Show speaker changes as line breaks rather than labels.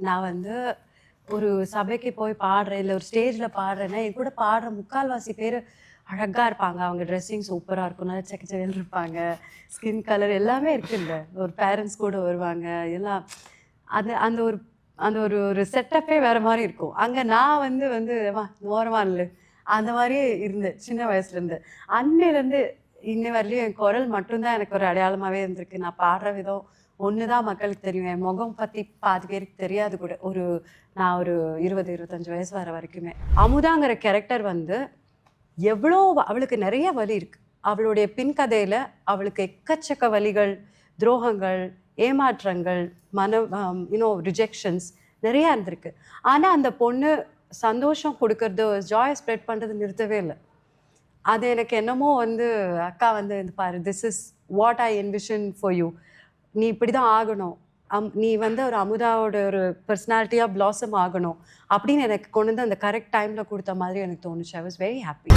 நான் வந்து ஒரு சபைக்கு போய் பாடுறேன், இல்லை ஒரு ஸ்டேஜில் பாடுறேன்னா என் கூட பாடுற முக்கால்வாசி பேர் அழகாக இருப்பாங்க. அவங்க ட்ரெஸ்ஸிங் சூப்பராக இருக்கும், நல்லா செக்கச்செவல் இருப்பாங்க, ஸ்கின் கலர் எல்லாமே இருக்குல்ல. ஒரு பேரண்ட்ஸ் கூட வருவாங்க எல்லாம். அது அந்த ஒரு அந்த ஒரு ஒரு செட்டப்பே வேறு மாதிரி இருக்கும். அங்கே நான் வந்து ஓரமாக இல்லை அந்த மாதிரியே இருந்தேன் சின்ன வயசுலேருந்து. அன்னிலேருந்து இன்ன வரலையும் என் குரல் மட்டும்தான் எனக்கு ஒரு அடையாளமாகவே இருந்திருக்கு. நான் பாடுற விதம் ஒன்று தான் மக்களுக்கு தெரியும். என் முகம் பற்றி பாதி பேருக்கு தெரியாது கூட. நான் ஒரு 20-25 வயசு வர வரைக்குமே. அமுதாங்கிற கேரக்டர் வந்து எவ்வளோ அவளுக்கு நிறைய வலி இருக்குது. அவளுடைய பின்கதையில் அவளுக்கு எக்கச்சக்க வலிகள், துரோகங்கள், ஏமாற்றங்கள், ரிஜெக்ஷன்ஸ் நிறையா இருந்திருக்கு. ஆனால் அந்த பொண்ணு சந்தோஷம் கொடுக்கறது, ஜாய் ஸ்ப்ரெட் பண்ணுறது நிறுத்தவே இல்லை. அது எனக்கு என்னமோ வந்து அக்கா வந்து இந்த பாரு, this is what I envision for you, நீ இப்படி தான் ஆகணும், நீ வந்து ஒரு அமுதாவோட ஒரு பர்சனாலிட்டியாக பிளாசம் ஆகணும் அப்படின்னு எனக்கு கொண்டு வந்து அந்த கரெக்ட் டைமில் கொடுத்த மாதிரி எனக்கு தோணுச்சு. I was very happy.